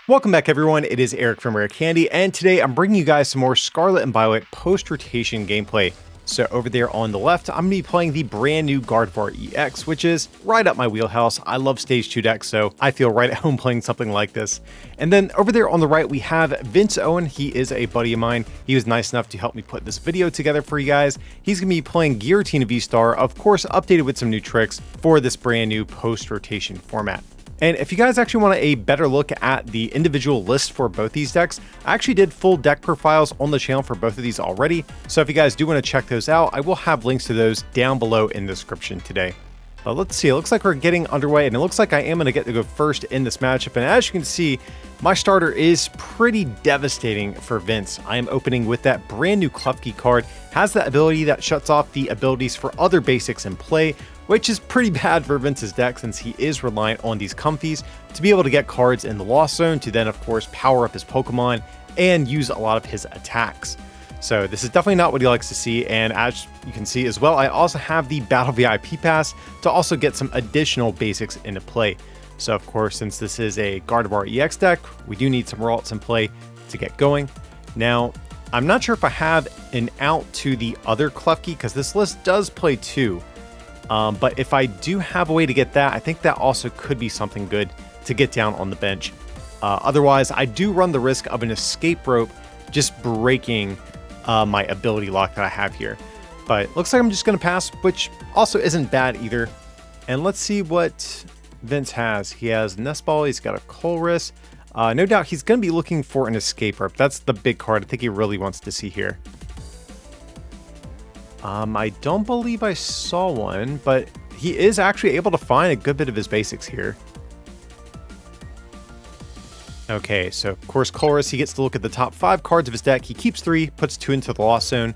Welcome back everyone, it is Eric from Rare Candy, and today I'm bringing you guys some more Scarlet and Violet post-rotation gameplay. So over there on the left, I'm going to be playing the brand new Gardevoir EX, which is right up my wheelhouse. I love Stage 2 decks, so I feel right at home playing something like this. And then over there on the right, we have Vince Owen. He is a buddy of mine. He was nice enough to help me put this video together for you guys. He's going to be playing Giratina V Star, of course updated with some new tricks for this brand new post-rotation format. And if you guys actually want a better look at the individual list for both these decks, I actually did full deck profiles on the channel for both of these already. So if you guys do want to check those out, I will have links to those down below in the description today. But let's see, it looks like we're getting underway, and it looks like I am going to get to go first in this matchup. And as you can see, my starter is pretty devastating for Vince. I am opening with that brand new Klefki card. Has that ability that shuts off the abilities for other basics in play, which is pretty bad for Vince's deck since he is reliant on these comfies to be able to get cards in the Lost Zone to then of course power up his Pokemon and use a lot of his attacks. So this is definitely not what he likes to see, and as you can see as well, I also have the Battle VIP Pass to also get some additional basics into play. So of course, since this is a Gardevoir EX deck, we do need some Rydalch in play to get going. Now, I'm not sure if I have an out to the other Klefki because this list does play two. But if I do have a way to get that, I think that also could be something good to get down on the bench. Otherwise, I do run the risk of an escape rope just breaking my ability lock that I have here. But looks like I'm just going to pass, which also isn't bad either. And let's see what Vince has. He has Nest Ball, he's got a Colress. No doubt he's going to be looking for an escape rope. That's the big card I think he really wants to see here. I don't believe I saw one, but he is actually able to find a good bit of his basics here. Okay, so of course Colress, he gets to look at the top 5 cards of his deck. He keeps 3, puts 2 into the Lost Zone.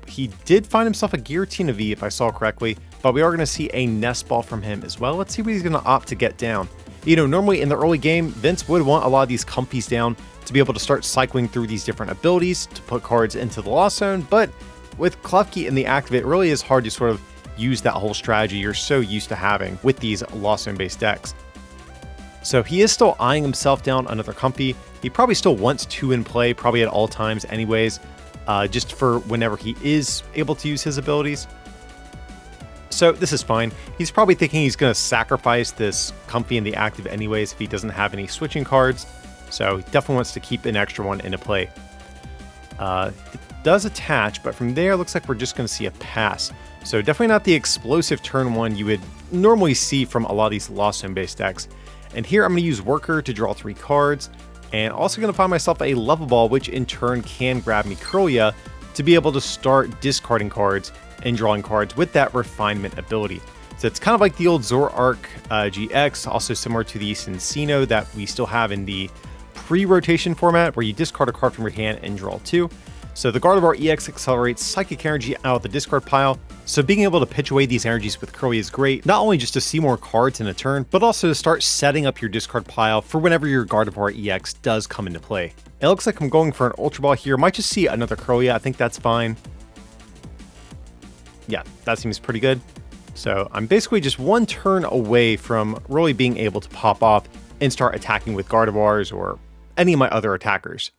He did find himself a Giratina V if I saw correctly, but we are going to see a Nest Ball from him as well. Let's see what he's going to opt to get down. You know, normally in the early game, Vince would want a lot of these comfies down to be able to start cycling through these different abilities to put cards into the Lost Zone, but with Klefki in the active, it really is hard to sort of use that whole strategy you're so used to having with these Lost Zone based decks. So he is still eyeing himself down another comfy. He probably still wants 2 in play, probably at all times anyways, just for whenever he is able to use his abilities. So this is fine. He's probably thinking he's going to sacrifice this comfy in the active anyways if he doesn't have any switching cards. So he definitely wants to keep an extra one into play. It does attach, but from there, it looks like we're just going to see a pass. So definitely not the explosive turn 1 you would normally see from a lot of these Lost Zone based decks. And here I'm going to use Worker to draw 3 cards, and also going to find myself a Level Ball, which in turn can grab me Curlia to be able to start discarding cards and drawing cards with that Refinement ability. So it's kind of like the old Zoroark GX, also similar to the Cincino that we still have in the pre-rotation format, where you discard a card from your hand and draw 2. So the Gardevoir EX accelerates Psychic Energy out of the discard pile, so being able to pitch away these energies with Curly is great, not only just to see more cards in a turn, but also to start setting up your discard pile for whenever your Gardevoir EX does come into play. It looks like I'm going for an Ultra Ball here, might just see another Curlia, I think that's fine. Yeah, that seems pretty good. So I'm basically just 1 turn away from really being able to pop off and start attacking with Gardevoirs or any of my other attackers.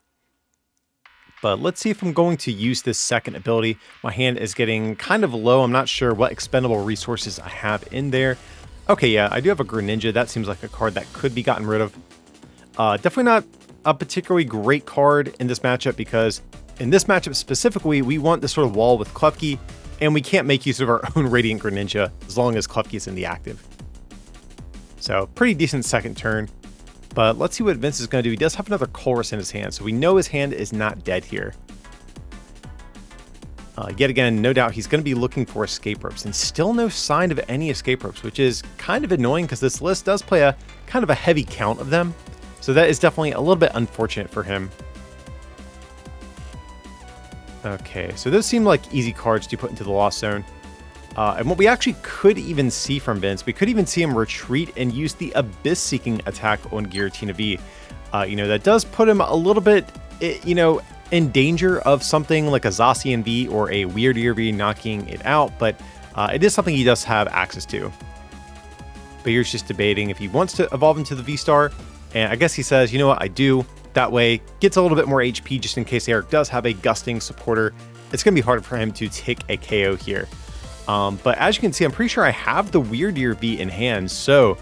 But let's see if I'm going to use this second ability. My hand is getting kind of low. I'm not sure what expendable resources I have in there. Okay, yeah, I do have a Greninja. That seems like a card that could be gotten rid of. Definitely not a particularly great card in this matchup because in this matchup specifically, we want this sort of wall with Klefki, and we can't make use of our own Radiant Greninja as long as Klefki is in the active. So pretty decent second turn. But let's see what Vince is going to do. He does have another Colress in his hand, so we know his hand is not dead here. Yet again, no doubt he's going to be looking for escape ropes, and still no sign of any escape ropes, which is kind of annoying because this list does play a kind of a heavy count of them. So that is definitely a little bit unfortunate for him. Okay, so those seem like easy cards to put into the Lost Zone. And what we actually could even see from Vince, we could even see him retreat and use the Abyss Seeking attack on Giratina V. You know, that does put him a little bit, you know, in danger of something like a Zacian V or a Weirdier V knocking it out, but it is something he does have access to. But here's just debating if he wants to evolve into the V Star And I guess he says, you know what, I do. That way, gets a little bit more HP just in case Eric does have a gusting supporter. It's going to be harder for him to take a KO here. But as you can see, I'm pretty sure I have the Wyrdeer V in hand, so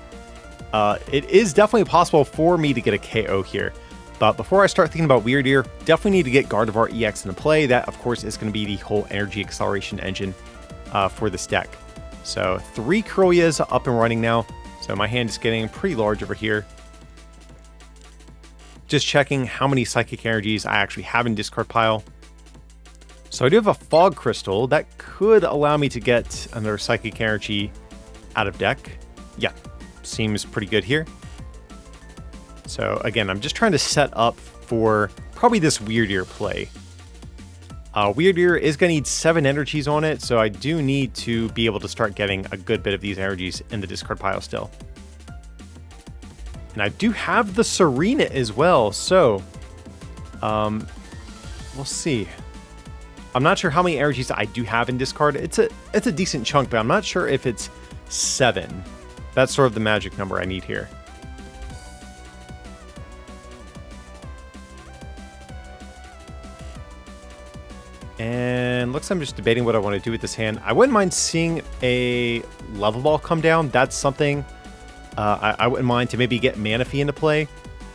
it is definitely possible for me to get a KO here. But before I start thinking about Wyrdeer, definitely need to get Gardevoir EX into play. That, of course, is going to be the whole energy acceleration engine for this deck. So 3 Kirlias up and running now. So my hand is getting pretty large over here. Just checking how many Psychic Energies I actually have in discard pile. So I do have a Fog Crystal that could allow me to get another Psychic Energy out of deck. Yeah, seems pretty good here. So again, I'm just trying to set up for probably this Wyrdeer play. Wyrdeer is going to need 7 energies on it, so I do need to be able to start getting a good bit of these energies in the discard pile still. And I do have the Serena as well, so we'll see. I'm not sure how many energies I do have in discard. It's a decent chunk, but I'm not sure if it's 7. That's sort of the magic number I need here. And looks like I'm just debating what I want to do with this hand. I wouldn't mind seeing a level ball come down. That's something I wouldn't mind to maybe get Manaphy into play,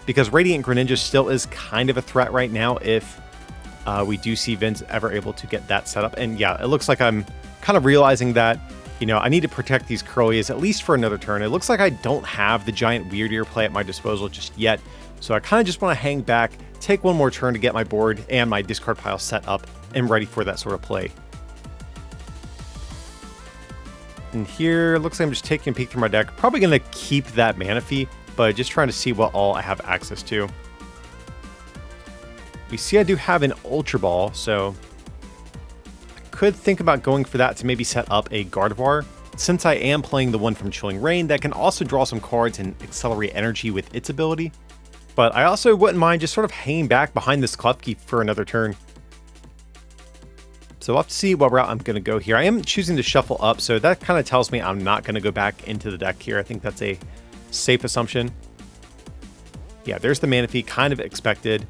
because Radiant Greninja still is kind of a threat right now if we do see Vince ever able to get that set up. And yeah, it looks like I'm kind of realizing that, you know, I need to protect these Kirlias at least for another turn. It looks like I don't have the giant Wyrdeer play at my disposal just yet. So I kind of just want to hang back, take one more turn to get my board and my discard pile set up and ready for that sort of play. And here, looks like I'm just taking a peek through my deck. Probably going to keep that Manaphy, but just trying to see what all I have access to. We see I do have an Ultra Ball, so I could think about going for that to maybe set up a Gardevoir, since I am playing the one from Chilling Reign that can also draw some cards and accelerate energy with its ability. But I also wouldn't mind just sort of hanging back behind this Klefki for another turn. So we'll have to see what route I'm going to go here. I am choosing to shuffle up, so that kind of tells me I'm not going to go back into the deck here. I think that's a safe assumption. Yeah, there's the Manaphy, kind of expected.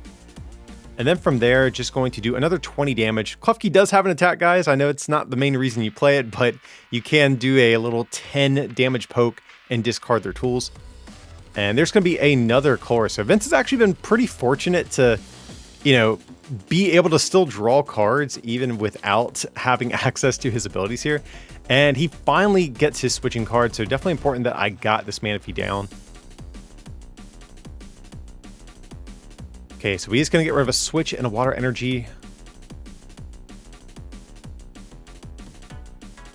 And then from there, just going to do another 20 damage. Klefki does have an attack, guys. I know it's not the main reason you play it, but you can do a little 10 damage poke and discard their tools. And there's going to be another Colress. So Vince has actually been pretty fortunate to, you know, be able to still draw cards even without having access to his abilities here. And he finally gets his switching card, so definitely important that I got this Manaphy down. Okay, so he's going to get rid of a switch and a water energy.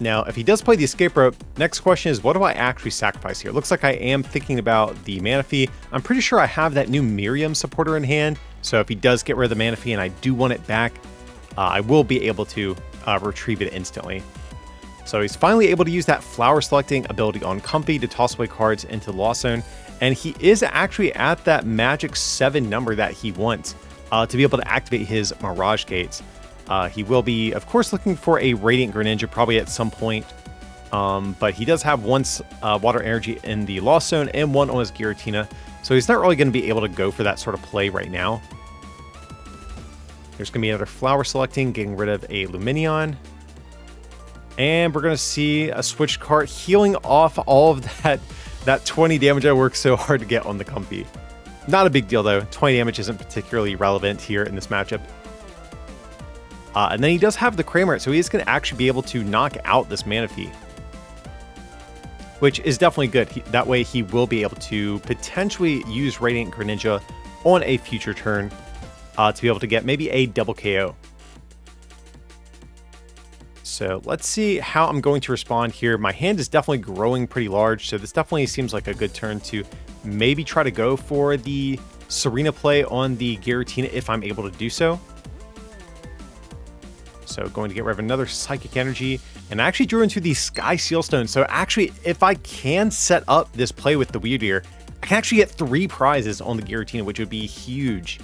Now, if he does play the escape rope, next question is, what do I actually sacrifice here? It looks like I am thinking about the Manaphy. I'm pretty sure I have that new Miriam supporter in hand, so if he does get rid of the Manaphy and I do want it back, I will be able to retrieve it instantly. So he's finally able to use that flower selecting ability on Comfy to toss away cards into the Lost Zone, and he is actually at that magic 7 number that he wants to be able to activate his Mirage Gates. He will be, of course, looking for a Radiant Greninja probably at some point, but he does have one water energy in the Lost Zone and one on his Giratina, so he's not really going to be able to go for that sort of play right now. There's going to be another flower selecting, getting rid of a Lumineon, and we're going to see a switch card healing off all of that 20 damage I worked so hard to get on the Comfy. Not a big deal though, 20 damage isn't particularly relevant here in this matchup. And then he does have the Cramorant, so he is going to actually be able to knock out this Manaphy, which is definitely good. That way he will be able to potentially use Radiant Greninja on a future turn to be able to get maybe a double KO. So let's see how I'm going to respond here. My hand is definitely growing pretty large, so this definitely seems like a good turn to maybe try to go for the Serena play on the Giratina if I'm able to do so. So going to get rid of another Psychic Energy, and I actually drew into the Sky Sealstone. So actually, if I can set up this play with the Wyrdeer, I can actually get 3 prizes on the Giratina, which would be huge.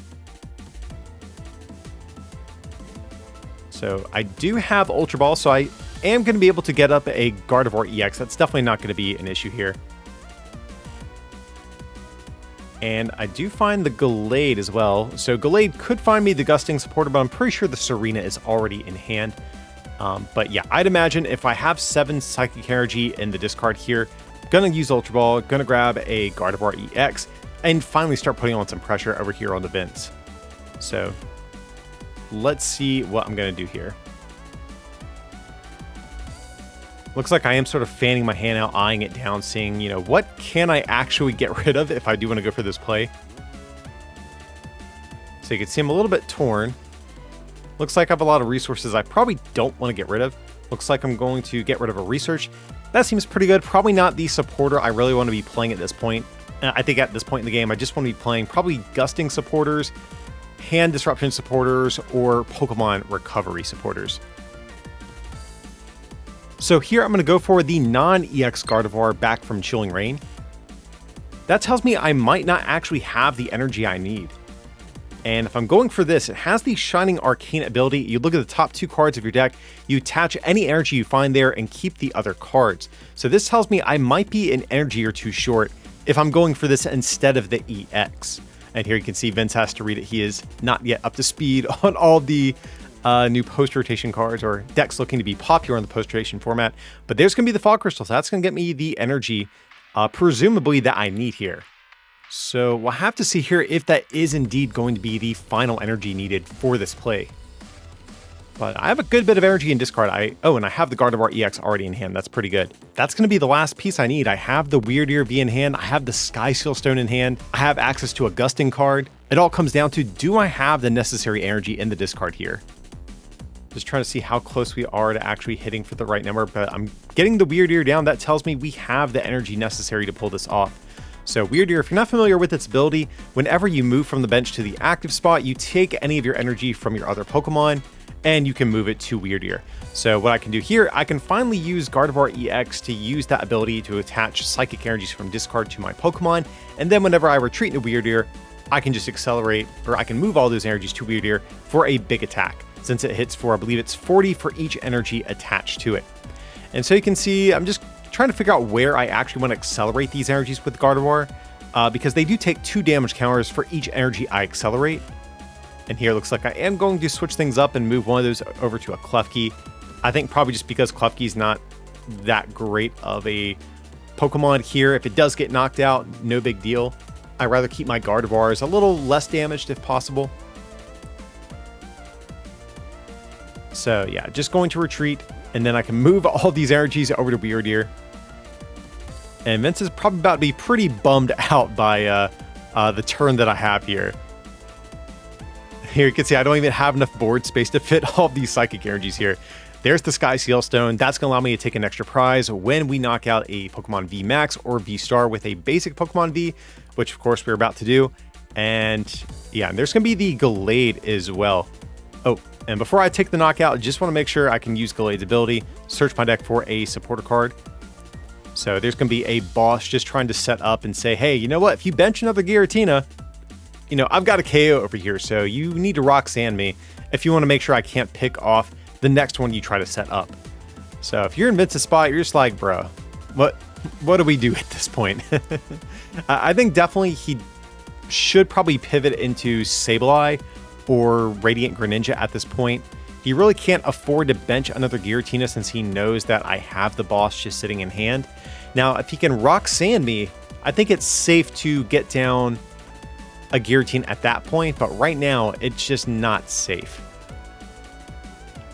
So I do have Ultra Ball, so I am going to be able to get up a Gardevoir EX. That's definitely not going to be an issue here. And I do find the Gallade as well. So Gallade could find me the Gusting supporter, but I'm pretty sure the Serena is already in hand. But yeah, I'd imagine if I have 7 Psychic Energy in the discard here, gonna use Ultra Ball, gonna grab a Gardevoir EX, and finally start putting on some pressure over here on the vents. So let's see what I'm gonna do here. Looks like I am sort of fanning my hand out, eyeing it down, seeing, you know, what can I actually get rid of if I do want to go for this play. So you can see I'm a little bit torn. Looks like I have a lot of resources I probably don't want to get rid of. Looks like I'm going to get rid of a research. That seems pretty good. Probably not the supporter I really want to be playing at this point. I think at this point in the game, I just want to be playing probably Gusting supporters, Hand Disruption supporters, or Pokemon Recovery supporters. So here I'm going to go for the non-EX Gardevoir back from Chilling Reign. That tells me I might not actually have the energy I need. And if I'm going for this, it has the Shining Arcane ability. You look at the top 2 cards of your deck, you attach any energy you find there and keep the other cards. So this tells me I might be an energy or 2 short if I'm going for this instead of the EX. And here you can see Vince has to read it. He is not yet up to speed on all the new post-rotation cards or decks looking to be popular in the post-rotation format. But there's going to be the Fog Crystals. That's going to get me the energy, presumably, that I need here. So we'll have to see here if that is indeed going to be the final energy needed for this play. But I have a good bit of energy in discard. And I have the Gardevoir EX already in hand. That's pretty good. That's going to be the last piece I need. I have the Weird Ear V in hand. I have the Sky Seal Stone in hand. I have access to a Gusting card. It all comes down to, do I have the necessary energy in the discard here? Just trying to see how close we are to actually hitting for the right number, but I'm getting the Weird Ear down. That tells me we have the energy necessary to pull this off. So Weird Ear, if you're not familiar with its ability, whenever you move from the bench to the active spot, you take any of your energy from your other Pokemon, and you can move it to Weird Ear. So what I can do here, I can finally use Gardevoir EX to use that ability to attach Psychic Energies from discard to my Pokemon, and then whenever I retreat into Weird Ear, I can just accelerate, or I can move all those energies to Weird Ear for a big attack, since it hits for, I believe it's 40 for each energy attached to it. And so you can see, I'm just trying to figure out where I actually want to accelerate these energies with Gardevoir, because they do take 2 damage counters for each energy I accelerate. And here it looks like I am going to switch things up and move one of those over to a Klefki. I think probably just because Klefki's not that great of a Pokemon here. If it does get knocked out, no big deal. I'd rather keep my Gardevoirs a little less damaged if possible. So yeah, just going to retreat, and then I can move all these energies over to Weird Ear. And Vince is probably about to be pretty bummed out by the turn that I have here. Here you can see I don't even have enough board space to fit all these Psychic Energies here. There's the Sky Seal Stone. That's going to allow me to take an extra prize when we knock out a Pokemon V Max or V Star with a basic Pokemon V, which of course we're about to do. And yeah, and there's going to be the Gallade as well. Oh, and before I take the knockout, I just want to make sure I can use Gallade's ability, search my deck for a supporter card. So there's going to be a boss just trying to set up and say, hey, you know what? If you bench another Giratina, you know, I've got a KO over here, so you need to rock sand me if you want to make sure I can't pick off the next one you try to set up. So if you're in Vince's spot, you're just like, bro, what do we do at this point? I think definitely he should probably pivot into Sableye or Radiant Greninja at this point. He really can't afford to bench another Giratina since he knows that I have the boss just sitting in hand. Now, if he can rock sand me, I think it's safe to get down a Giratina at that point, but right now it's just not safe.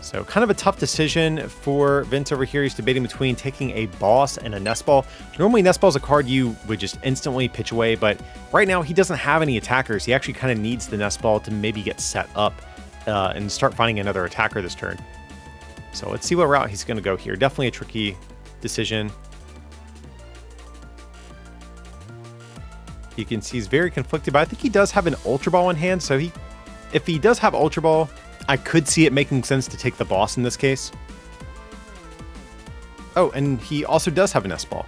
So kind of a tough decision for Vince over here. He's debating between taking a boss and a Nest Ball. Normally Nest Ball is a card you would just instantly pitch away, but right now he doesn't have any attackers. He actually kind of needs the Nest Ball to maybe get set up and start finding another attacker this turn. So let's see what route he's going to go here. Definitely a tricky decision. You can see he's very conflicted, but I think he does have an Ultra Ball in hand. So if he does have Ultra Ball, I could see it making sense to take the boss in this case. Oh, and he also does have an Nest Ball.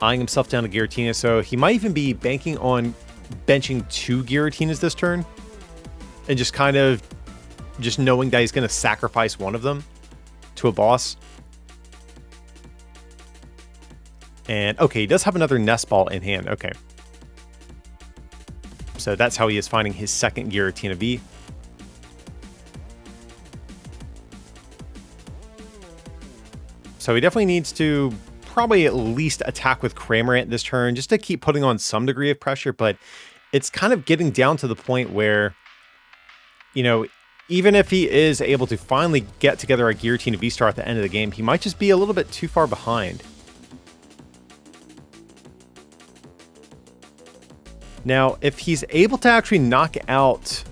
Eyeing himself down to Giratina, so he might even be banking on benching 2 Giratinas this turn. And just kind of just knowing that he's going to sacrifice one of them to a boss. And okay, he does have another Nest Ball in hand. Okay. So that's how he is finding his second Giratina V. So he definitely needs to probably at least attack with Cramorant this turn just to keep putting on some degree of pressure, but it's kind of getting down to the point where, you know, even if he is able to finally get together a Giratina V Star at the end of the game, he might just be a little bit too far behind. Now, if he's able to actually knock out...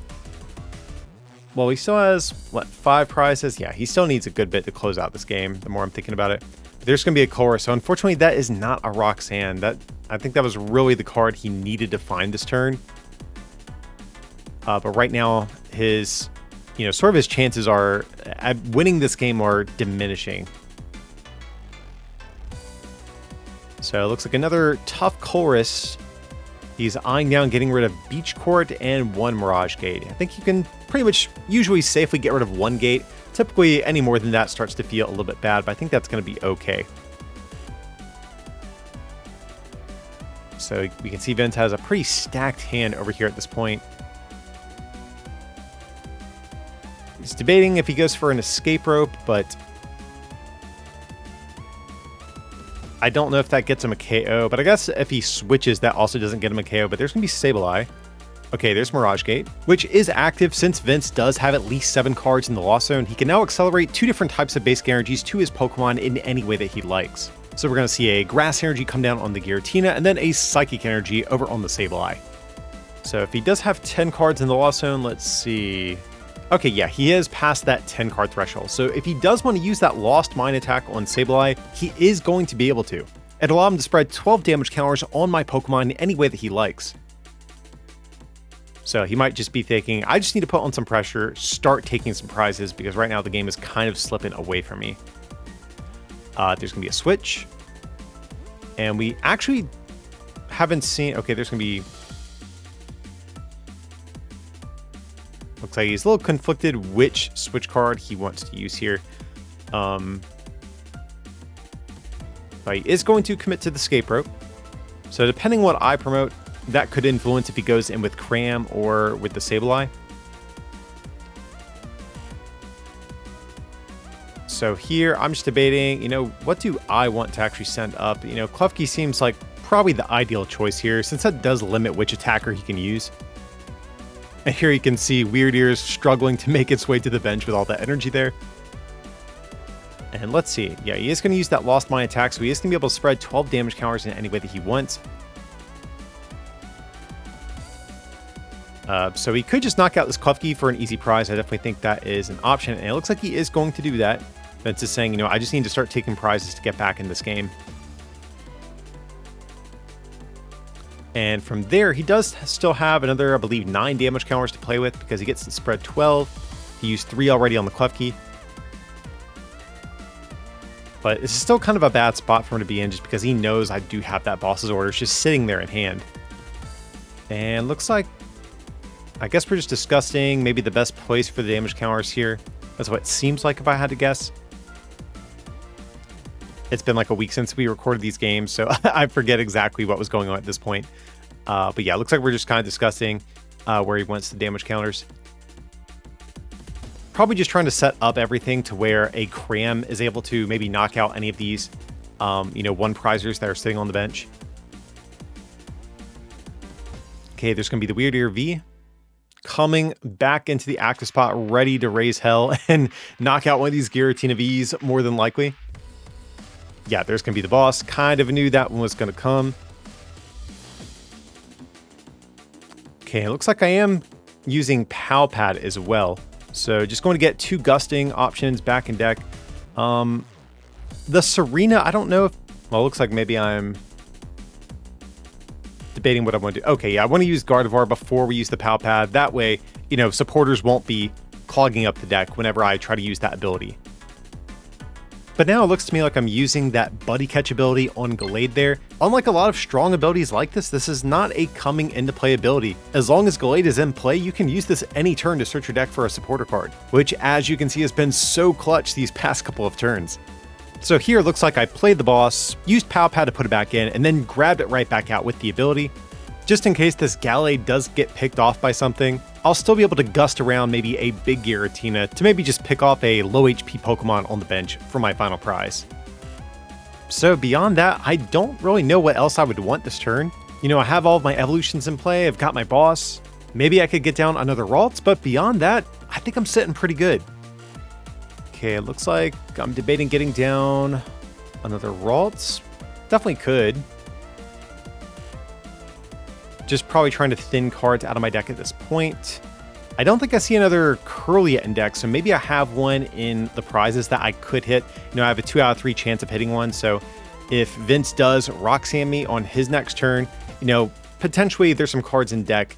Well, he still has, what, 5 prizes? Yeah, he still needs a good bit to close out this game, the more I'm thinking about it. But there's going to be a Colress, so unfortunately that is not a Roxanne. I think that was really the card he needed to find this turn. But right now, his, you know, sort of his chances are at winning this game are diminishing. So it looks like another tough Colress. He's eyeing down getting rid of Beach Court and 1 Mirage Gate. I think you can pretty much usually safely get rid of 1 gate. Typically, any more than that starts to feel a little bit bad, but I think that's going to be okay. So we can see Vince has a pretty stacked hand over here at this point. He's debating if he goes for an escape rope, but I don't know if that gets him a KO, but I guess if he switches, that also doesn't get him a KO, but there's going to be Sableye. Okay, there's Mirage Gate, which is active since Vince does have at least 7 cards in the Lost Zone. He can now accelerate 2 different types of basic energies to his Pokemon in any way that he likes. So we're going to see a Grass Energy come down on the Giratina, and then a Psychic Energy over on the Sableye. So if he does have 10 cards in the Lost Zone, let's see... Okay, yeah, he is past that 10 card threshold. So if he does want to use that Lost Mine attack on Sableye, he is going to be able to. It'll allow him to spread 12 damage counters on my Pokemon in any way that he likes. So he might just be thinking, I just need to put on some pressure, start taking some prizes, because right now the game is kind of slipping away from me. There's going to be a switch. And we actually haven't seen... Okay, there's going to be... Looks like he's a little conflicted which switch card he wants to use here. But he is going to commit to the escape rope. So depending what I promote, that could influence if he goes in with Cram or with the Sableye. So here, I'm just debating, you know, what do I want to actually send up? You know, Klefki seems like probably the ideal choice here, since that does limit which attacker he can use. And here you can see Weird Ears struggling to make its way to the bench with all that energy there. And let's see. Yeah, he is going to use that Lost Mine attack, so he is going to be able to spread 12 damage counters in any way that he wants. So he could just knock out this Klefki for an easy prize. I definitely think that is an option, and it looks like he is going to do that. Vince is saying, you know, I just need to start taking prizes to get back in this game. And from there, he does still have another, I believe, 9 damage counters to play with because he gets to spread 12. He used 3 already on the Klefki. But this is still kind of a bad spot for him to be in just because he knows I do have that boss's orders just sitting there in hand. And looks like, I guess we're just discussing maybe the best place for the damage counters here. That's what it seems like if I had to guess. It's been like a week since we recorded these games, so I forget exactly what was going on at this point. But yeah, it looks like we're just kind of discussing where he wants the damage counters. Probably just trying to set up everything to where a Cram is able to maybe knock out any of these, you know, 1 prizers that are sitting on the bench. Okay, there's going to be the Weird Ear V coming back into the active spot, ready to raise hell and knock out one of these Giratina Vs, more than likely. Yeah, there's going to be the boss. Kind of knew that one was going to come. Okay, it looks like I am using Pal Pad as well. So just going to get 2 gusting options back in deck. The Serena, I don't know if... Well, it looks like maybe I'm debating what I want to do. Okay, yeah, I want to use Gardevoir before we use the Pal Pad. That way, you know, supporters won't be clogging up the deck whenever I try to use that ability. But now it looks to me like I'm using that Buddy Catch ability on Gallade there. Unlike a lot of strong abilities like this, this is not a coming into play ability. As long as Gallade is in play, you can use this any turn to search your deck for a supporter card, which as you can see has been so clutch these past couple of turns. So here it looks like I played the boss, used Pal Pad to put it back in, and then grabbed it right back out with the ability. Just in case this Gallade does get picked off by something, I'll still be able to gust around maybe a big Giratina to maybe just pick off a low HP Pokemon on the bench for my final prize. So beyond that, I don't really know what else I would want this turn. You know, I have all of my evolutions in play, I've got my boss. Maybe I could get down another Ralts, but beyond that, I think I'm sitting pretty good. Okay, it looks like I'm debating getting down another Ralts. Definitely could. Just probably trying to thin cards out of my deck at this point. I don't think I see another Kirlia in deck, so maybe I have one in the prizes that I could hit. You know, I have a 2 out of 3 chance of hitting one, so if Vince does Roxanne me on his next turn, you know, potentially there's some cards in deck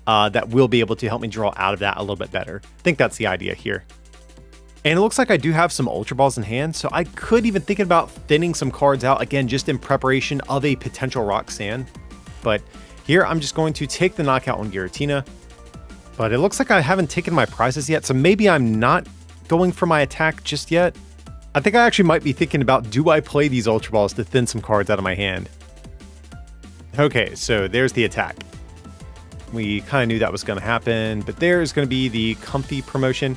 that will be able to help me draw out of that a little bit better. I think that's the idea here. And it looks like I do have some Ultra Balls in hand, so I could even think about thinning some cards out, again, just in preparation of a potential Roxanne. But here, I'm just going to take the knockout on Giratina. But it looks like I haven't taken my prizes yet, so maybe I'm not going for my attack just yet. I think I actually might be thinking about, do I play these Ultra Balls to thin some cards out of my hand? Okay, so there's the attack. We kind of knew that was going to happen, but there's going to be the Comfy promotion.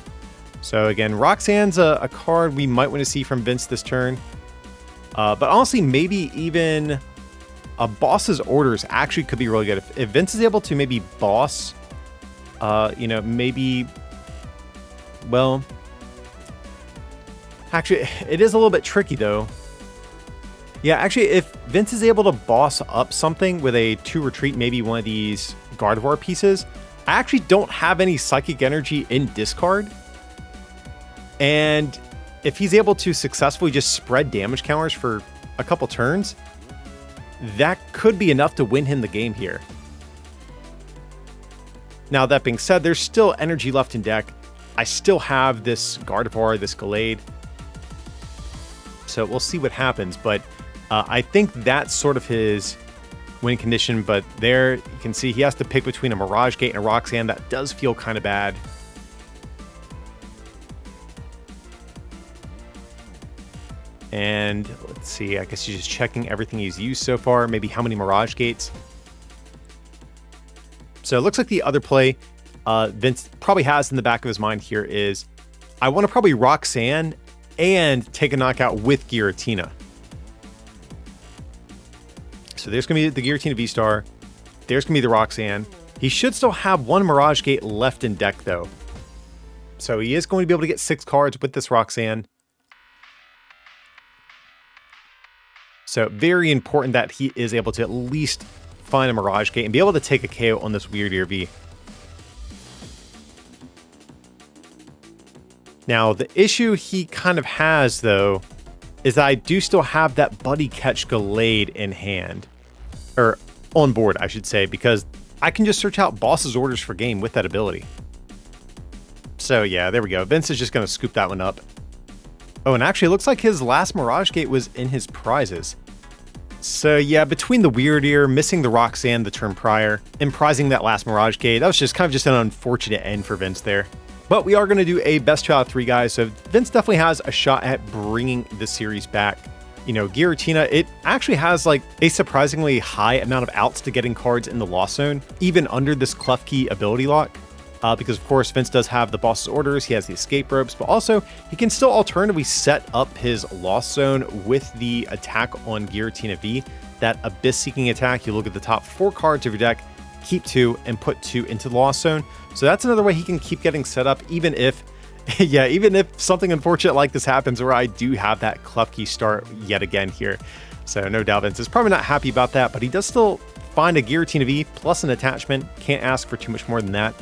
So again, Roxanne's a card we might want to see from Vince this turn. But honestly, maybe even a Boss's Orders actually could be really good. If Vince is able to maybe boss, you know, maybe, well, actually, it is a little bit tricky though. Yeah, actually, if Vince is able to boss up something with a 2 retreat, maybe one of these Gardevoir pieces, I actually don't have any Psychic Energy in discard. And if he's able to successfully just spread damage counters for a couple turns, that could be enough to win him the game here. Now, that being said, there's still energy left in deck. I still have this Gardevoir, this Gallade. So we'll see what happens, but I think that's sort of his win condition. But there you can see he has to pick between a Mirage Gate and a Roxanne. That does feel kind of bad. And let's see, I guess he's just checking everything he's used so far, maybe how many Mirage Gates. So it looks like the other play Vince probably has in the back of his mind here is, I want to probably Roxanne and take a knockout with Giratina. So there's going to be the Giratina V Star. There's going to be the Roxanne. He should still have one Mirage Gate left in deck though. So he is going to be able to get 6 cards with this Roxanne. So very important that he is able to at least find a Mirage Gate and be able to take a KO on this Weird Ear V. Now, the issue he kind of has, though, is that I do still have that Buddy Catch Gallade in hand. Or on board, I should say, because I can just search out Boss's Orders for game with that ability. So yeah, there we go. Vince is just going to scoop that one up. Oh, and actually, it looks like his last Mirage Gate was in his prizes. So yeah, between the Weird Ear, missing the Roxanne the turn prior, and prizing that last Mirage Gate, that was just kind of just an unfortunate end for Vince there. But we are going to do a best 2 out of 3, guys, so Vince definitely has a shot at bringing the series back. You know, Giratina, it actually has like a surprisingly high amount of outs to getting cards in the Lost Zone, even under this Klefki ability lock. Because of course Vince does have the Boss's Orders, he has the escape ropes, but also he can still alternatively set up his Lost Zone with the attack on Giratina V, that Abyss Seeking attack. You look at the top 4 cards of your deck, keep 2 and put 2 into the Lost Zone. So that's another way he can keep getting set up, even if, yeah, even if something unfortunate like this happens where I do have that Klefki start yet again here. So no doubt Vince is probably not happy about that, but he does still find a Giratina V plus an attachment. Can't ask for too much more than that.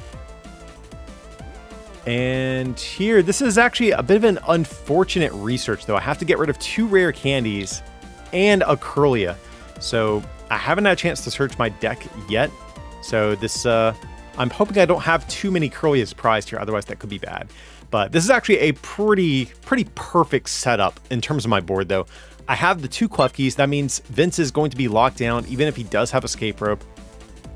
And here, this is actually a bit of an unfortunate research, though. I have to get rid of 2 rare candies and a Kirlia. So I haven't had a chance to search my deck yet. So this, I'm hoping I don't have too many Kirlias prized here, otherwise that could be bad. But this is actually a pretty perfect setup in terms of my board, though. I have the 2 Klefkis. That means Vince is going to be locked down, even if he does have escape rope.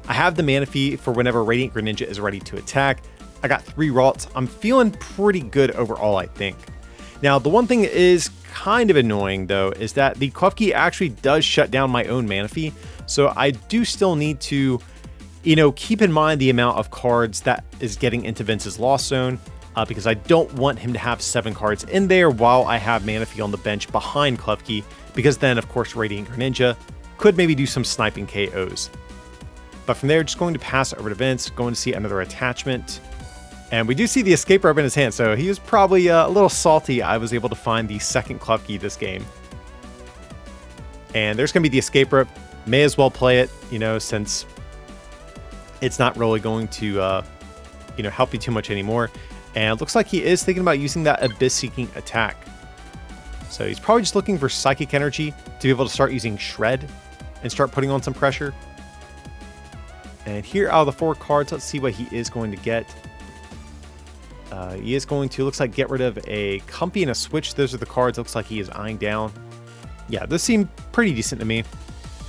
I have the Manaphy for whenever Radiant Greninja is ready to attack. I got 3 Ralts. I'm feeling pretty good overall, I think. Now, the one thing that is kind of annoying, though, is that the Klefki actually does shut down my own Manaphy, so I do still need to You know, keep in mind the amount of cards that is getting into Vince's Lost Zone, because I don't want him to have 7 cards in there while I have Manaphy on the bench behind Klefki, because then, of course, Radiant Greninja could maybe do some sniping KOs. But from there, just going to pass over to Vince, going to see another attachment. And we do see the escape rope in his hand, so he was probably a little salty I was able to find the second Klefki this game. And there's going to be the escape rope. May as well play it, you know, since it's not really going to, you know, help you too much anymore. And it looks like he is thinking about using that Abyss-Seeking attack. So he's probably just looking for Psychic Energy to be able to start using Shred and start putting on some pressure. And here out of the 4 cards, let's see what he is going to get. He is going to, looks like, get rid of a Comfy and a Switch. Those are the cards looks like he is eyeing down. Yeah, this seemed pretty decent to me.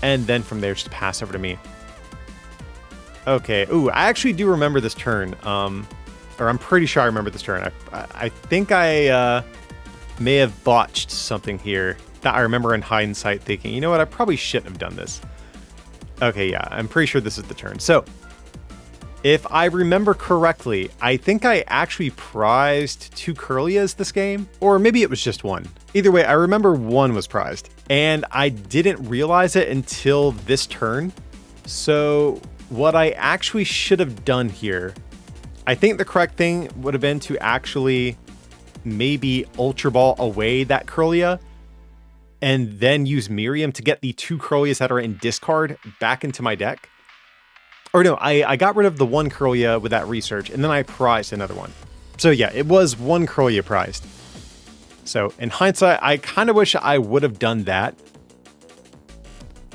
And then from there, just pass over to me. Okay, ooh, I actually do remember this turn. Or I'm pretty sure I remember this turn. I think I may have botched something here that I remember in hindsight thinking, you know what, I probably shouldn't have done this. Okay, yeah, I'm pretty sure this is the turn. So, if I remember correctly, I think I actually prized 2 Kirlias this game, or maybe it was just 1. Either way, I remember 1 was prized, and I didn't realize it until this turn. So, what I actually should have done here, I think the correct thing would have been to actually maybe Ultra Ball away that Kirlia, and then use Miriam to get the 2 Kirlias that are in discard back into my deck. Or no, I got rid of the 1 Kirlia with that research, and then I prized another one. So yeah, it was 1 Kirlia prized. So in hindsight, I kind of wish I would have done that.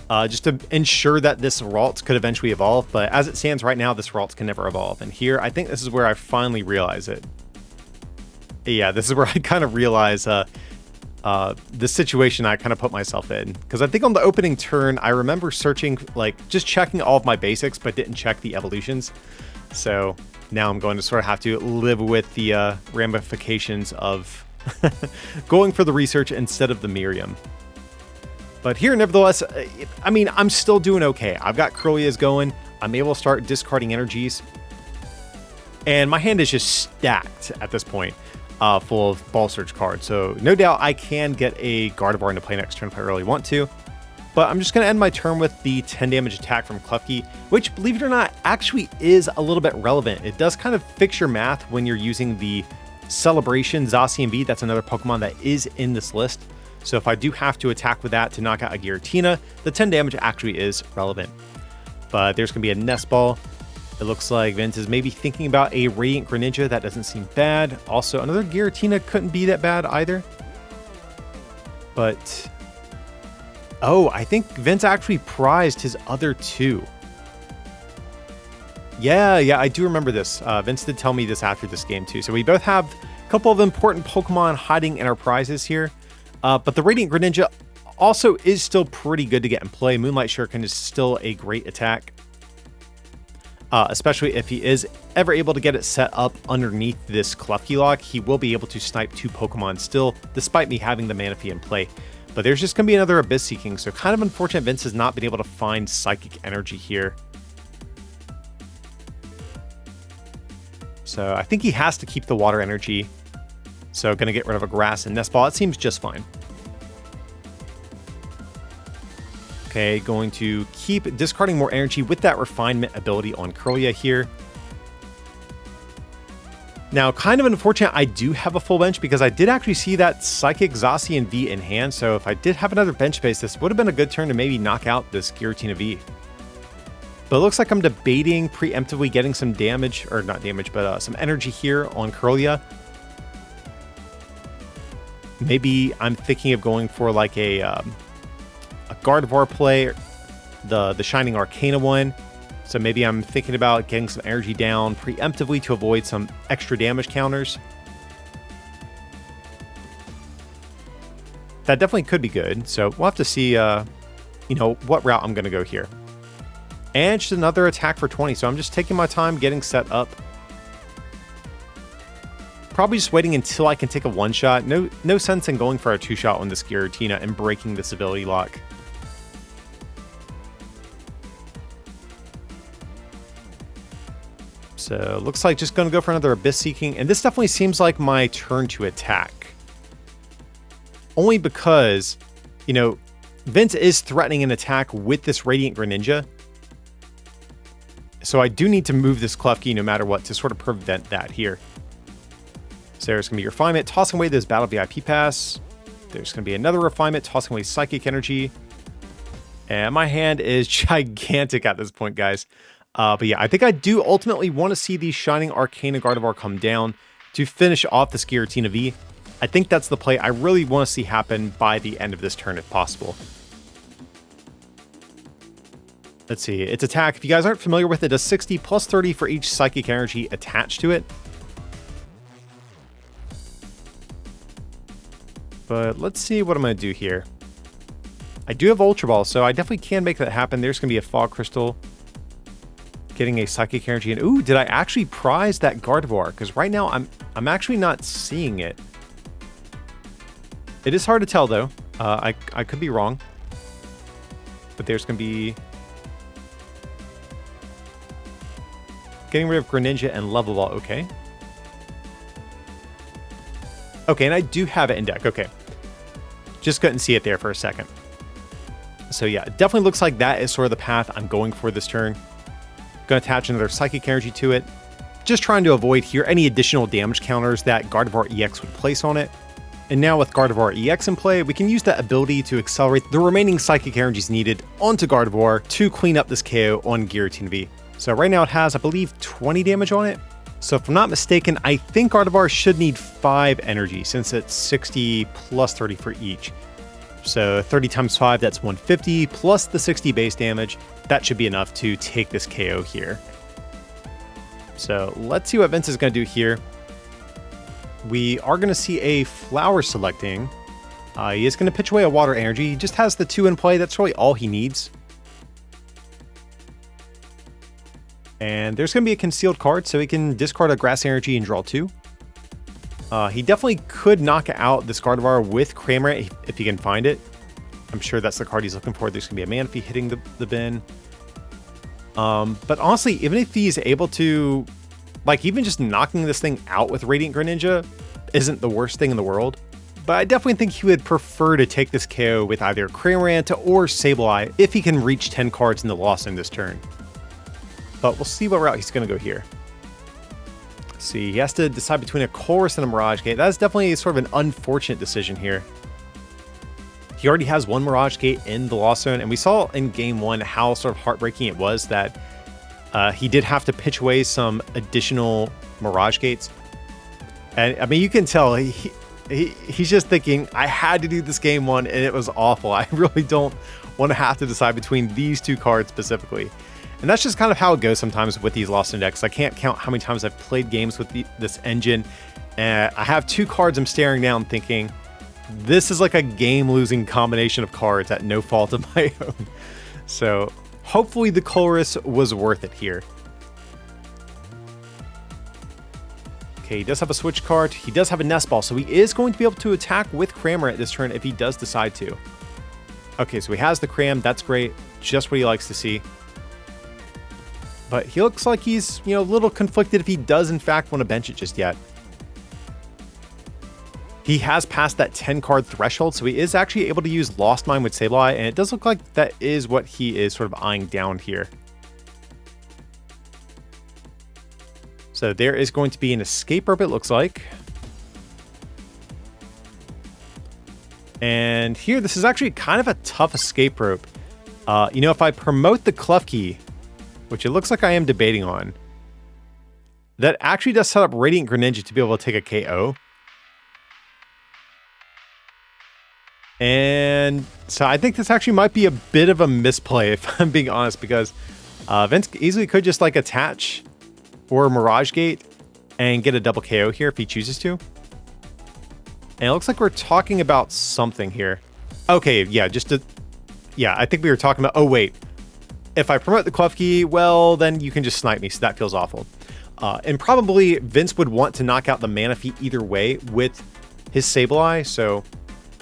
Just to ensure that this Ralts could eventually evolve, but as it stands right now, this Ralts can never evolve. And here, I think this is where I finally realize it. Yeah, this is where I kind of realize the situation I kind of put myself in. Because I think on the opening turn, I remember searching, like, just checking all of my basics, but didn't check the evolutions. So now I'm going to sort of have to live with the ramifications of going for the research instead of the Miriam. But here, nevertheless, I mean, I'm still doing okay. I've got Kirlias going. I'm able to start discarding energies. And my hand is just stacked at this point, full of Ball Surge cards. So no doubt I can get a Gardevoir into play next turn if I really want to. But I'm just going to end my turn with the 10 damage attack from Klefki, which, believe it or not, actually is a little bit relevant. It does kind of fix your math when you're using the Celebration Zacian V. That's another Pokemon that is in this list. So if I do have to attack with that to knock out a Giratina, the 10 damage actually is relevant. But there's going to be a Nest Ball. It looks like Vince is maybe thinking about a Radiant Greninja. That doesn't seem bad. Also, another Giratina couldn't be that bad either. But, oh, I think Vince actually prized his other 2. Yeah, I do remember this. Vince did tell me this after this game too. So we both have a couple of important Pokemon hiding in our prizes here. But the Radiant Greninja also is still pretty good to get in play. Moonlight Shuriken is still a great attack. Especially if he is ever able to get it set up underneath this Klefki lock, he will be able to snipe 2 Pokemon still, despite me having the Manaphy in play. But there's just going to be another Abyss Seeking, so kind of unfortunate Vince has not been able to find Psychic Energy here. So I think he has to keep the Water Energy. So going to get rid of a Grass and Nest Ball. It seems just fine. Okay, going to keep discarding more energy with that Refinement ability on Kirlia here. Now, kind of unfortunate I do have a full bench because I did actually see that Psychic Zacian V in hand. So if I did have another bench space, this would have been a good turn to maybe knock out this Giratina V. But it looks like I'm debating preemptively getting some damage, or not damage, but some energy here on Kirlia. Maybe I'm thinking of going for like a Gardevoir play, the Shining Arcana one. So maybe I'm thinking about getting some energy down preemptively to avoid some extra damage counters. That definitely could be good. So we'll have to see, what route I'm going to go here. And just another attack for 20. So I'm just taking my time getting set up. Probably just waiting until I can take a one-shot. No sense in going for a two-shot on this Giratina and breaking this ability lock. So looks like just going to go for another Abyss Seeking. And this definitely seems like my turn to attack. Only because, you know, Vince is threatening an attack with this Radiant Greninja. So I do need to move this Klefki no matter what to sort of prevent that here. So there's going to be Refinement, tossing away this Battle VIP Pass. There's going to be another Refinement, tossing away Psychic Energy. And my hand is gigantic at this point, guys. But yeah, I think I do ultimately want to see the Shining Arcana Gardevoir come down to finish off this Giratina V. I think that's the play I really want to see happen by the end of this turn if possible. Let's see, its attack, if you guys aren't familiar with it, does 60 plus 30 for each Psychic Energy attached to it. But let's see what I'm going to do here. I do have Ultra Ball, so I definitely can make that happen. There's going to be a Fog Crystal. Getting a Psychic Energy. And ooh, did I actually prize that Gardevoir? Because right now I'm actually not seeing it. It is hard to tell though. I could be wrong. But there's going to be... Getting rid of Greninja and Level Ball. Okay. Okay, and I do have it in deck. Okay. Just couldn't see it there for a second. So yeah, it definitely looks like that is sort of the path I'm going for this turn. Going to attach another Psychic Energy to it. Just trying to avoid here any additional damage counters that Gardevoir EX would place on it. And now with Gardevoir EX in play, we can use that ability to accelerate the remaining Psychic Energies needed onto Gardevoir to clean up this KO on Giratina V. So right now it has, I believe, 20 damage on it. So if I'm not mistaken, I think Gardevoir should need 5 energy since it's 60 plus 30 for each. So 30 times 5, that's 150 plus the 60 base damage. That should be enough to take this KO here. So let's see what Vince is going to do here. We are going to see a Flower selecting. He is going to pitch away a Water Energy. He just has the 2 in play. That's really all he needs. And there's going to be a Concealed card, so he can discard a Grass Energy and draw 2. He definitely could knock out this Gardevoir with Cramorant if he can find it. I'm sure that's the card he's looking for. There's going to be a Manaphy hitting the bin. But honestly, even if he's able to, like, even just knocking this thing out with Radiant Greninja isn't the worst thing in the world. But I definitely think he would prefer to take this KO with either Cramorant or Sableye if he can reach 10 cards in the loss in this turn. But we'll see what route he's going to go here. Let's see, he has to decide between a Chorus and a Mirage Gate. That's definitely sort of an unfortunate decision here. He already has one Mirage Gate in the Lost Zone, and we saw in Game 1 how sort of heartbreaking it was that he did have to pitch away some additional Mirage Gates. And I mean, you can tell he's just thinking, I had to do this Game 1 and it was awful. I really don't want to have to decide between these 2 cards specifically. And that's just kind of how it goes sometimes with these Lost Zone decks. I can't count how many times I've played games with this engine. And I have 2 cards I'm staring down thinking, this is like a game-losing combination of cards at no fault of my own. So hopefully the Chorus was worth it here. Okay, he does have a switch card. He does have a Nest Ball, so he is going to be able to attack with Cramorant this turn if he does decide to. Okay, so he has the Cram. That's great. Just what he likes to see. But he looks like he's, you know, a little conflicted if he does in fact want to bench it just yet. He has passed that 10 card threshold, so he is actually able to use Lost Mine with Sableye, and it does look like that is what he is sort of eyeing down here. So there is going to be an Escape Rope, it looks like. And here, this is actually kind of a tough Escape Rope. You know, if I promote the Klefki, which it looks like I am debating on, that actually does set up Radiant Greninja to be able to take a KO. And so I think this actually might be a bit of a misplay, if I'm being honest, because Vince easily could just like attach or Mirage Gate and get a double KO here if he chooses to. And it looks like we're talking about something here. Okay, yeah, I think we were talking about, oh wait, if I promote the Klefki, well, then you can just snipe me, so that feels awful. And probably Vince would want to knock out the Manaphy either way with his Sableye, so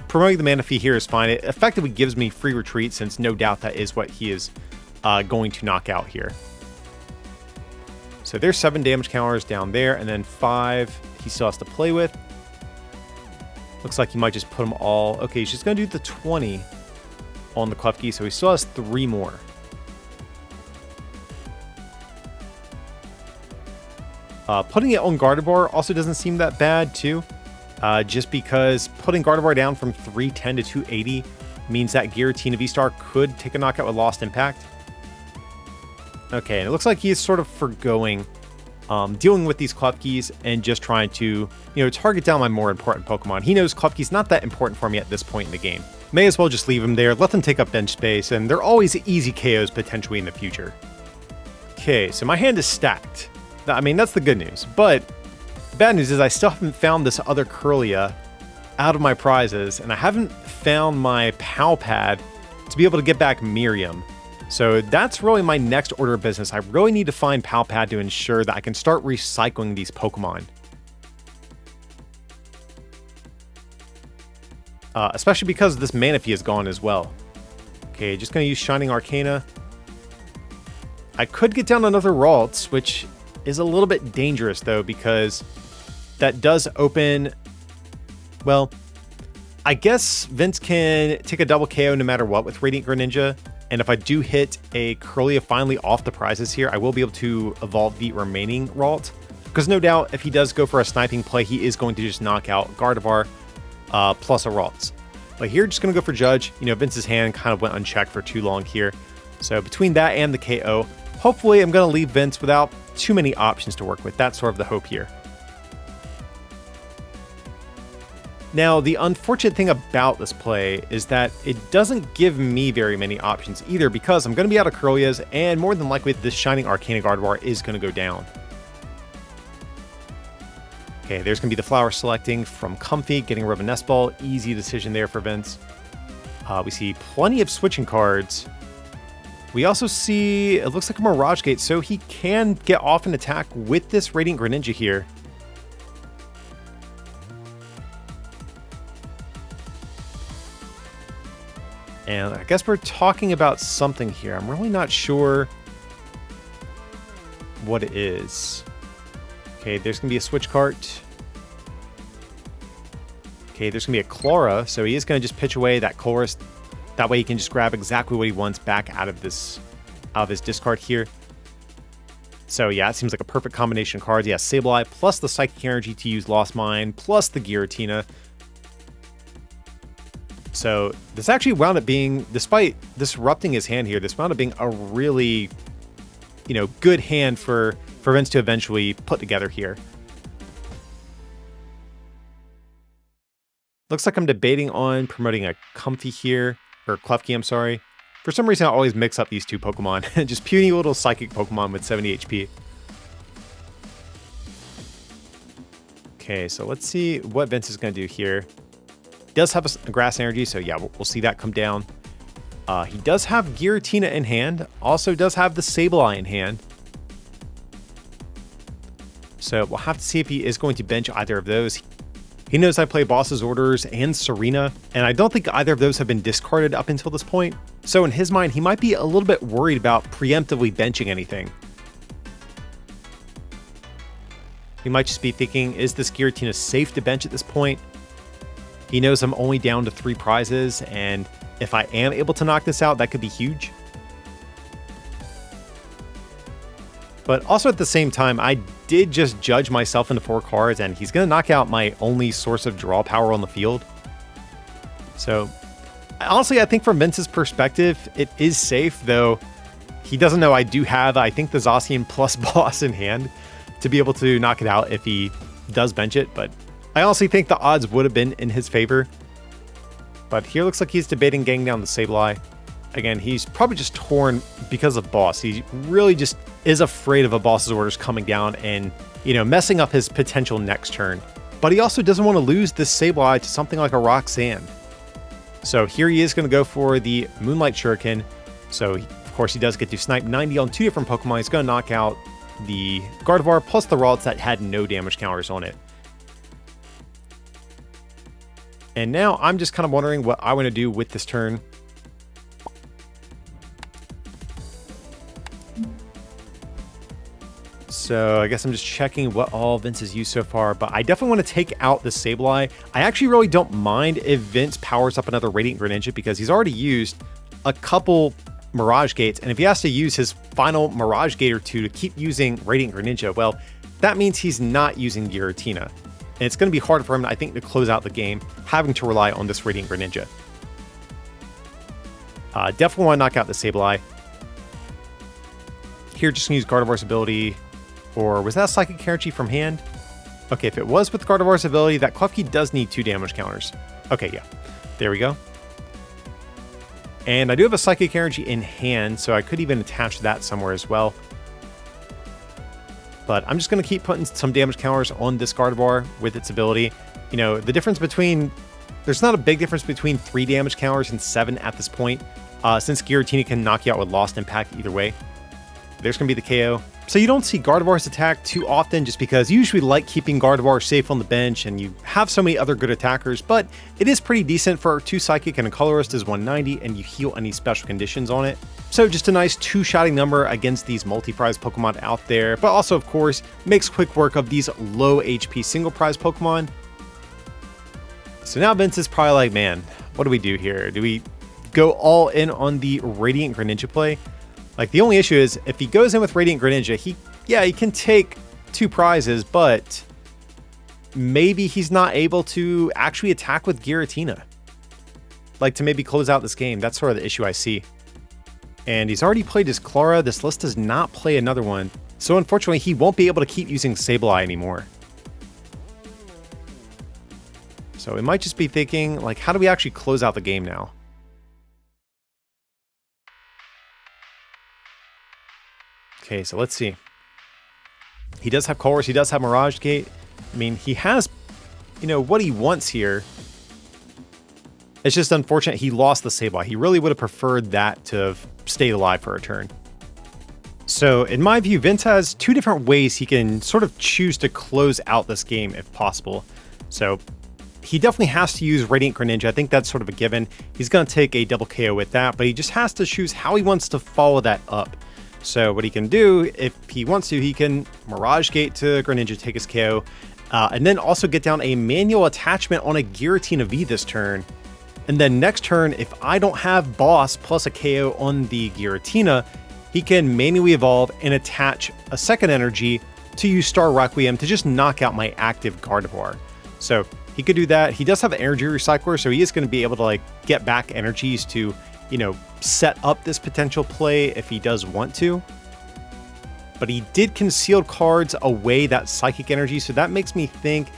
promoting the Manaphy here is fine. It effectively gives me free retreat, since no doubt that is what he is going to knock out here. So there's 7 damage counters down there, and then 5 he still has to play with. Looks like he might just put them all. Okay, he's just going to do the 20 on the Klefki, so he still has 3 more. Putting it on Gardevoir also doesn't seem that bad too, just because putting Gardevoir down from 310 to 280 means that Giratina V Star could take a knockout with Lost Impact. Okay, and it looks like he is sort of forgoing dealing with these Klefkis and just trying to, target down my more important Pokemon. He knows Klefki's not that important for me at this point in the game. May as well just leave him there, let them take up bench space, and they're always easy KOs potentially in the future. Okay, so my hand is stacked. I mean, that's the good news, but the bad news is I still haven't found this other Kirlia out of my prizes, and I haven't found my PAL pad to be able to get back Miriam. So that's really my next order of business. I really need to find PAL pad to ensure that I can start recycling these Pokemon. Especially because this Manaphy is gone as well. Okay, just going to use Shining Arcana. I could get down another Ralts, which is a little bit dangerous though, because that does open, well, I guess Vince can take a double KO no matter what with Radiant Greninja, and if I do hit a Kirlia finally off the prizes here, I will be able to evolve the remaining Ralt, because no doubt if he does go for a sniping play, he is going to just knock out Gardevoir plus a Ralts. But here, just going to go for Judge. Vince's hand kind of went unchecked for too long here, so between that and the KO, hopefully I'm going to leave Vince without too many options to work with. That's sort of the hope here. Now, the unfortunate thing about this play is that it doesn't give me very many options either, because I'm going to be out of Kirlias, and more than likely this Shining Arcana Gardevoir is going to go down. Okay, there's going to be the Flower selecting from Comfy, getting rid of a Nest Ball. Easy decision there for Vince. We see plenty of switching cards. We also see, it looks like a Mirage Gate, so he can get off an attack with this Radiant Greninja here. And I guess we're talking about something here. I'm really not sure what it is. Okay, there's going to be a Switch Cart. Okay, there's going to be a Chlora, so he is going to just pitch away that Chorus. That way he can just grab exactly what he wants back out of his discard here. So yeah, it seems like a perfect combination of cards. Yeah, Sableye plus the Psychic Energy to use Lost Mine plus the Giratina. So this actually wound up being, despite disrupting his hand here, this wound up being a really, good hand for Vince to eventually put together here. Looks like I'm debating on promoting a Comfy here. Or Klefki, I'm sorry. For some reason, I always mix up these two Pokemon. Just puny little psychic Pokemon with 70 HP. Okay, so let's see what Vince is going to do here. He does have a Grass Energy, so yeah, we'll see that come down. He does have Giratina in hand. Also does have the Sableye in hand. So we'll have to see if he is going to bench either of those. He knows I play Boss's Orders and Serena, and I don't think either of those have been discarded up until this point. So in his mind, he might be a little bit worried about preemptively benching anything. He might just be thinking, is this Giratina safe to bench at this point? He knows I'm only down to 3 prizes, and if I am able to knock this out, that could be huge. But also at the same time, I did just judge myself into 4 cards, and he's going to knock out my only source of draw power on the field. So, honestly, I think from Vince's perspective, it is safe, though he doesn't know I do have, I think, the Zacian plus Boss in hand to be able to knock it out if he does bench it. But I honestly think the odds would have been in his favor. But here looks like he's debating getting down the Sableye. Again, he's probably just torn because of Boss. He really just is afraid of a Boss's Orders coming down and, messing up his potential next turn. But he also doesn't want to lose this Sableye to something like a Roxanne. So here he is going to go for the Moonlight Shuriken. So, of course, he does get to snipe 90 on 2 different Pokemon. He's going to knock out the Gardevoir plus the Ralts that had no damage counters on it. And now I'm just kind of wondering what I want to do with this turn. So I guess I'm just checking what all Vince has used so far, but I definitely want to take out the Sableye. I actually really don't mind if Vince powers up another Radiant Greninja because he's already used a couple Mirage Gates, and if he has to use his final Mirage Gate or two to keep using Radiant Greninja, well, that means he's not using Giratina. And it's going to be hard for him, I think, to close out the game, having to rely on this Radiant Greninja. Definitely want to knock out the Sableye. Here, just going to use Gardevoir's ability. Or was that Psychic Energy from hand? Okay, if it was with Gardevoir's ability, that Klefki does need 2 damage counters. Okay, yeah. There we go. And I do have a Psychic Energy in hand, so I could even attach that somewhere as well. But I'm just going to keep putting some damage counters on this Gardevoir with its ability. You know, the difference between... There's not a big difference between 3 damage counters and 7 at this point, since Giratina can knock you out with Lost Impact either way. There's going to be the KO. So you don't see Gardevoir's attack too often just because you usually like keeping Gardevoir safe on the bench and you have so many other good attackers, but it is pretty decent for 2 Psychic and a Colorist is 190 and you heal any special conditions on it. So just a nice 2-shotting number against these multi-prize Pokemon out there, but also of course makes quick work of these low HP single prize Pokemon. So now Vince is probably like, man, what do we do here? Do we go all in on the Radiant Greninja play? Like, the only issue is, if he goes in with Radiant Greninja, he can take 2 prizes, but maybe he's not able to actually attack with Giratina. Like, to maybe close out this game. That's sort of the issue I see. And he's already played his Clara. This list does not play another one. So, unfortunately, he won't be able to keep using Sableye anymore. So, it might just be thinking, like, how do we actually close out the game now? Okay, so let's see. He does have Colress, he does have Mirage Gate. I mean, he has, you know, what he wants here. It's just unfortunate he lost the Sableye. He really would have preferred that to have stayed alive for a turn. So, in my view, Vince has 2 different ways he can sort of choose to close out this game if possible. So, he definitely has to use Radiant Greninja. I think that's sort of a given. He's going to take a double KO with that, but he just has to choose how he wants to follow that up. So what he can do, if he wants to, he can Mirage Gate to Greninja, take his KO, and then also get down a manual attachment on a Giratina V this turn. And then next turn, if I don't have Boss plus a KO on the Giratina, he can manually evolve and attach a second energy to use Star Requiem to just knock out my active Gardevoir. So he could do that. He does have an Energy Recycler, so he is going to be able to like get back energies to, you know, set up this potential play if he does want to. But he did concealed cards away that Psychic Energy, so that makes me think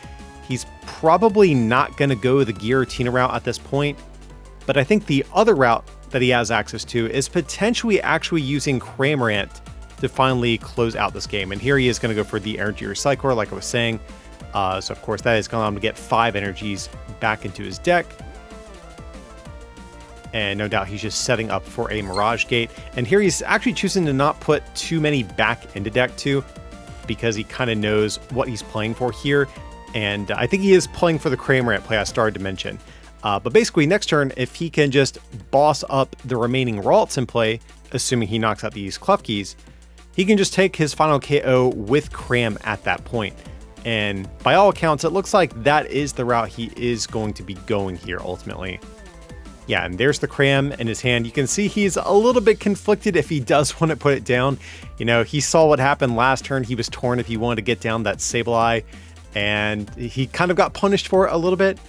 he's probably not going to go the Giratina route at this point. But I think the other route that he has access to is potentially actually using Cramorant to finally close out this game. And here he is going to go for the Energy Recycler, like I was saying. So of course that is going to allow him to get 5 energies back into his deck. And no doubt he's just setting up for a Mirage Gate. And here he's actually choosing to not put too many back into deck too, because he kind of knows what he's playing for here. And I think he is playing for the Cramorant play I started to mention. But basically next turn, if he can just boss up the remaining Ralts in play, assuming he knocks out these Klefkis, he can just take his final KO with Cram at that point. And by all accounts, it looks like that is the route he is going to be going here ultimately. Yeah, and there's the Cram in his hand. You can see he's a little bit conflicted if he does want to put it down. You know, he saw what happened last turn. He was torn if he wanted to get down that Sableye, and he kind of got punished for it a little bit.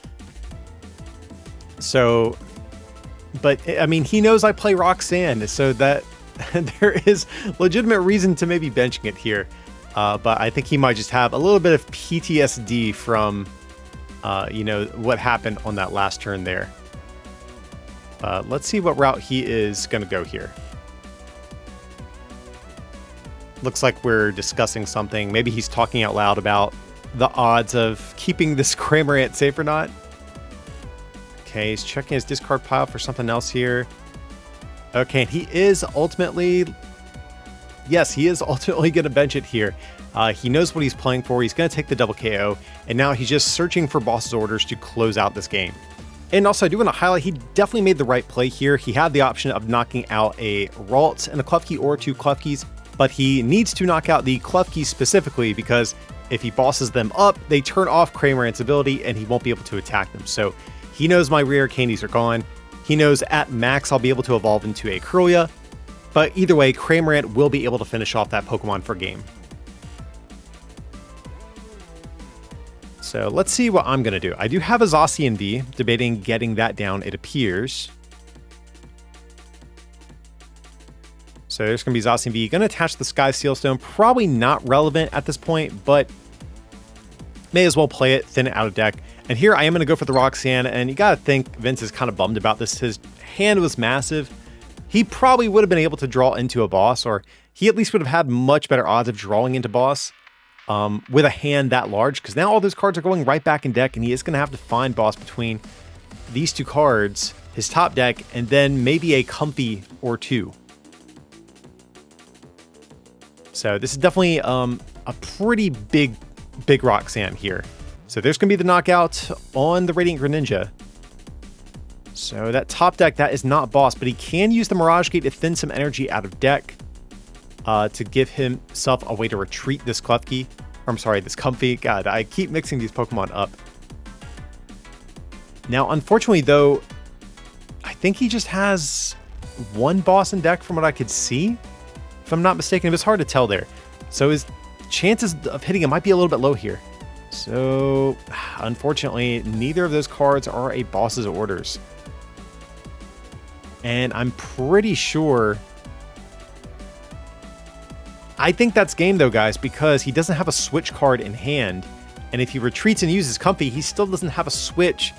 So, but I mean, he knows I play Roxanne, so that there is legitimate reason to maybe benching it here. But I think he might just have a little bit of PTSD from, you know, what happened on that last turn there. Let's see what route he is going to go here. Looks like we're discussing something. Maybe he's talking out loud about the odds of keeping this Cramorant safe or not. Okay, he's checking his discard pile for something else here. Okay, and he is ultimately... Yes, he is ultimately going to bench it here. He knows what he's playing for. He's going to take the double KO, and now he's just searching for boss's orders to close out this game. And also, I do want to highlight, he definitely made the right play here. He had the option of knocking out a Ralts and a Klefki or 2 Klefkis. but he needs to knock out the Klefki specifically because if he bosses them up, they turn off Cramorant's ability and he won't be able to attack them. So he knows my rare candies are gone. He knows at max I'll be able to evolve into a Kirlia, but either way, Cramorant will be able to finish off that Pokemon for game. So let's see what I'm going to do. I do have a Zacian V, debating getting that down, it appears. So there's going to be Zacian V. Going to attach the Sky Sealstone. Probably not relevant at this point, but may as well play it, thin it out of deck. And here I am going to go for the Roxanne, and you got to think Vince is kind of bummed about this. His hand was massive. He probably would have been able to draw into a boss, or he at least would have had much better odds of drawing into boss with a hand that large, because now all those cards are going right back in deck, and he is going to have to find boss between these two cards, his top deck, and then maybe a Comfy or two. So this is definitely a pretty big Roxanne here. So there's going to be the knockout on the Radiant Greninja. So that top deck, that is not boss, but he can use the Mirage Gate to thin some energy out of deck to give himself a way to retreat this Klefki. Or I'm sorry, this Comfy. God, I keep mixing these Pokemon up. Now, unfortunately, though, I think he just has one boss in deck from what I could see. If I'm not mistaken, it was hard to tell there. So his chances of hitting him might be a little bit low here. So, unfortunately, neither of those cards are a boss's orders. And I'm pretty sure... I think that's game though, guys, because he doesn't have a switch card in hand. And if he retreats and uses Comfy, he still doesn't have a switch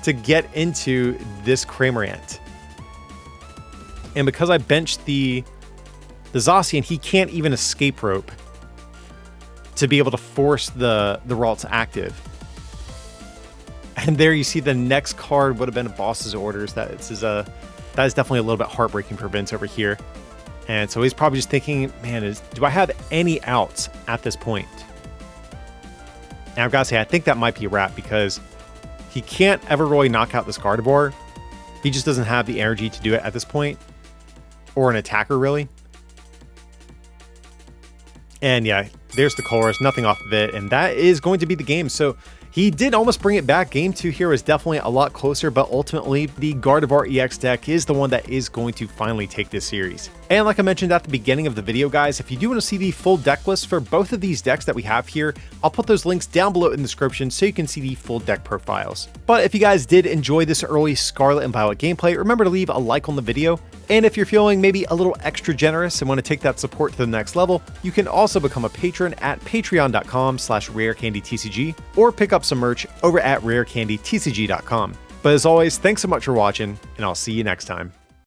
to get into this Cramorant. And because I benched the Zacian, he can't even escape rope to be able to force the Ralts active. And there you see the next card would have been a boss's orders. That is definitely a little bit heartbreaking for Vince over here. And so he's probably just thinking, man, do I have any outs at this point? And I've got to say, I think that might be a wrap because he can't ever really knock out this Gardevoir. He just doesn't have the energy to do it at this point. Or an attacker, really. And yeah, there's the chorus, nothing off of it, and that is going to be the game. So he did almost bring it back. Game 2 here was definitely a lot closer, but ultimately the Gardevoir EX deck is the one that is going to finally take this series. And like I mentioned at the beginning of the video, guys, if you do want to see the full deck list for both of these decks that we have here, I'll put those links down below in the description so you can see the full deck profiles. But if you guys did enjoy this early Scarlet and Violet gameplay, remember to leave a like on the video. And if you're feeling maybe a little extra generous and want to take that support to the next level, you can also become a patron at patreon.com/rarecandytcg or pick up some merch over at rarecandytcg.com. But as always, thanks so much for watching, and I'll see you next time.